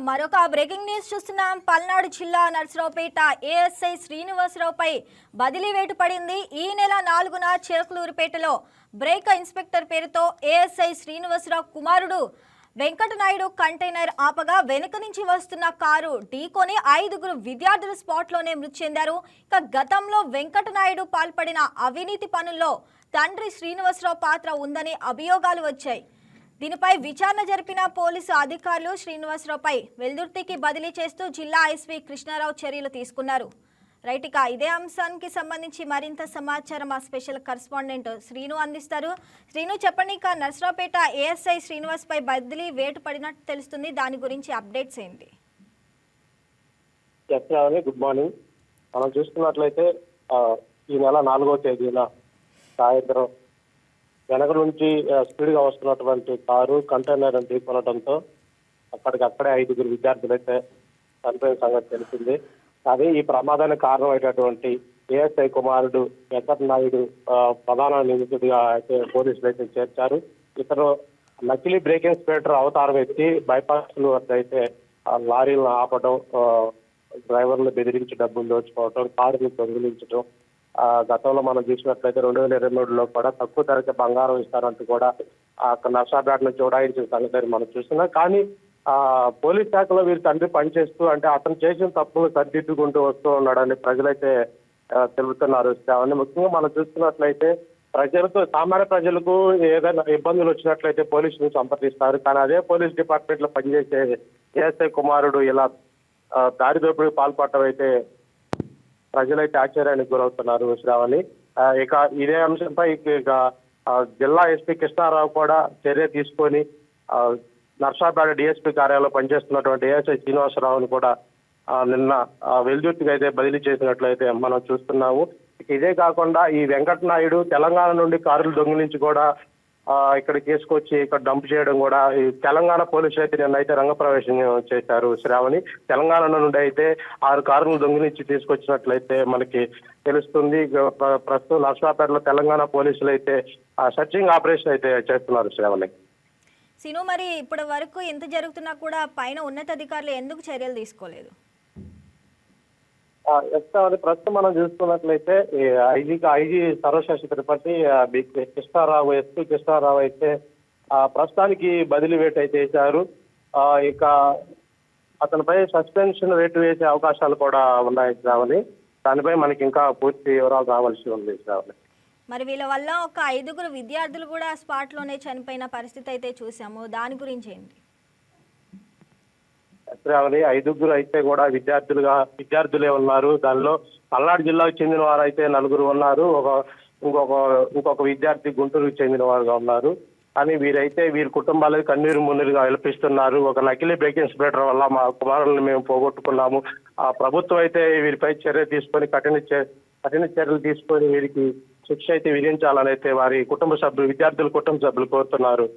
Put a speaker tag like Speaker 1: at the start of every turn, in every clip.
Speaker 1: మరొక breaking news చూస్తున్నాం. పల్నాడు జిల్లా నర్సరావుపేట ఏఎస్ఐ శ్రీనివాసరావుపై బదిలీ వేటు పడింది. ఈ నెల 4న చిలకలూరుపేటలో బ్రేక్ ఇన్స్పెక్టర్ పేరుతో ఏఎస్ఐ శ్రీనివాసరావు కుమారుడు వెంకటనాయుడు కంటైనర్ ఆపగా వెనుక నుంచి వస్తున్న కారు ఢీకొని 5గురు విద్యార్థులు స్పాట్లోనే మృతి చెందారు. ఇక గతంలో వెంకటనాయుడు పాల్పడిన అవినీతి పనుల్లో తండ్రి శ్రీనివాసరావు పాత్ర ఉందని అభియోగాలు వచ్చాయి. దీనిపై విచారణ జరిపిన పోలీసు అధికారులు శ్రీనివాసరావుపై వెల్దుర్తికి బదిలీ చేస్తూ జిల్లా ఎస్పీ కృష్ణారావు చర్యలు తీసుకున్నారు. రైట్, ఇక ఇదే అంశానికి సంబంధించి మరింత సమాచారం మా స్పెషల్ కరెస్పాండెంట్ శ్రీను అందిస్తారు. శ్రీను, చెప్పండి, ఇక నర్సరావుపేట ఏఎస్ఐ శ్రీనివాస్ పై బదిలీ వేటు పడినట్టు తెలుస్తుంది. దాని గురించి అప్డేట్స్ ఏంటి?
Speaker 2: Good morning. మనం చూసుకున్నట్లయితే ఈ నెల 4వ తేదీన సాయంత్రం వెనక నుంచి స్పీడ్గా వస్తున్నటువంటి కారు కంటైనర్ ఢీకొనడంతో అక్కడికక్కడే 5గురు విద్యార్థులు అయితే చనిపోయిన సంగతి తెలిసింది. కానీ ఈ ప్రమాదానికి కారణమైనటువంటి ఏఎస్ఐ కుమారుడు వెంకటనాయుడు ప్రధాన నిందితుడిగా అయితే పోలీసులు అయితే చేర్చారు. ఇతను నకిలీ బ్రేక్ ఇన్స్పెక్టర్ అవతారం ఎత్తి బైపాస్లు వద్ద అయితే లారీలను ఆపడం, డ్రైవర్లు బెదిరించి డబ్బులు దోచుకోవడం, కారుని దొంగిలించడం, గతంలో మనం చూసినట్లయితే 2023లో కూడా తక్కువ ధరకే బంగారం ఇస్తారంటూ కూడా నర్సాపేట నుంచి ఉడాయించిన సంగతి మనం చూస్తున్నాం. కానీ పోలీస్ శాఖలో వీరి తండ్రి పనిచేస్తూ అంటే అతను చేసిన తప్పులు సరిదిద్దుకుంటూ వస్తూ ఉన్నాడని ప్రజలైతే తెలుపుతున్నారు. ముఖ్యంగా మనం చూస్తున్నట్లయితే సామాన్య ప్రజలకు ఏదైనా ఇబ్బందులు వచ్చినట్లయితే పోలీసులు సంప్రదిస్తారు. కానీ అదే పోలీస్ డిపార్ట్మెంట్ లో పనిచేసే ఏఎస్ఐ కుమారుడు ఇలా దారి దోపిడీకి పాల్పడటం అయితే ప్రజలైతే ఆశ్చర్యానికి గురవుతున్నారు. శ్రావణి, ఇక ఇదే అంశంపై ఇక జిల్లా ఎస్పీ కృష్ణారావు కూడా చర్య తీసుకొని నర్సాపేట డిఎస్పీ కార్యాలయంలో పనిచేస్తున్నటువంటి ఏఎస్ఐ శ్రీనివాసరావుని కూడా నిన్న వెల్దుర్తికి అయితే బదిలీ చేసినట్లయితే మనం చూస్తున్నాము. ఇదే కాకుండా ఈ వెంకటనాయుడు తెలంగాణ నుండి కారులు దొంగిలించి కూడా ఇక్కడ తీసుకొచ్చి ఇక్కడ డంప్ చేయడం కూడా ఈ తెలంగాణ పోలీసులు అయితే నిన్న అయితే రంగప్రవేశం చేశారు. శ్రావణి, తెలంగాణ నుండి అయితే 6 కారులు దొంగిలించి తీసుకొచ్చినట్లయితే మనకి తెలుస్తుంది. ప్రస్తుతం నర్సాపేటలో తెలంగాణ పోలీసులు అయితే సర్చింగ్ ఆపరేషన్ అయితే చేస్తున్నారు. శ్రావణి,
Speaker 1: సిను, మరి ఇప్పటి వరకు ఎంత జరుగుతున్నా కూడా పైన ఉన్నతాధికారులు ఎందుకు చర్యలు తీసుకోలేదు?
Speaker 2: ప్రస్తుతం మనం చూసుకున్నట్లయితే ఐజీ సర్వశేష తిరుపతి కృష్ణారావు, ఎస్పీ కృష్ణారావు అయితే ప్రస్తుతానికి బదిలీ వేటు అయితే వేశారు. ఇక అతనిపై సస్పెన్షన్ వేటు వేసే అవకాశాలు కూడా ఉన్నాయి. శ్రావణి, దానిపై మనకి ఇంకా పూర్తి వివరాలు రావాల్సి ఉంది. శ్రావణి,
Speaker 1: మరి వీళ్ళ వల్ల ఒక 5గురు విద్యార్థులు కూడా స్పాట్లోనే చనిపోయిన పరిస్థితి అయితే చూసాము. దాని గురించి ఏంటి?
Speaker 2: శ్రావణి, 5గురు అయితే కూడా విద్యార్థులే ఉన్నారు. దానిలో పల్నాడు జిల్లాకు చెందిన వారు అయితే 4గురు ఉన్నారు. ఇంకొక విద్యార్థి గుంటూరుకు చెందిన వారుగా ఉన్నారు. కానీ వీరి కుటుంబాలకు కన్నీరు మున్నీరుగా విలపిస్తున్నారు. ఒక నకిలీ బ్రేక్ ఇన్స్పెక్టర్ వల్ల మా కుమారులను మేము పోగొట్టుకున్నాము. ఆ ప్రభుత్వం అయితే వీరిపై చర్య తీసుకొని కఠిన చర్యలు తీసుకొని వీరికి శిక్ష అయితే విధించాలని అయితే వారి విద్యార్థుల కుటుంబ సభ్యులు కోరుతున్నారు.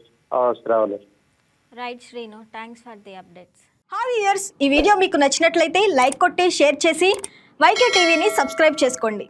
Speaker 2: Sravani,
Speaker 1: right Srinu, thanks for the updates. Hi viewers, ఈ వీడియో మీకు నచ్చినట్లయితే లైక్ కొట్టి షేర్ చేసి వైకే టీవీని సబ్స్క్రైబ్ చేసుకోండి.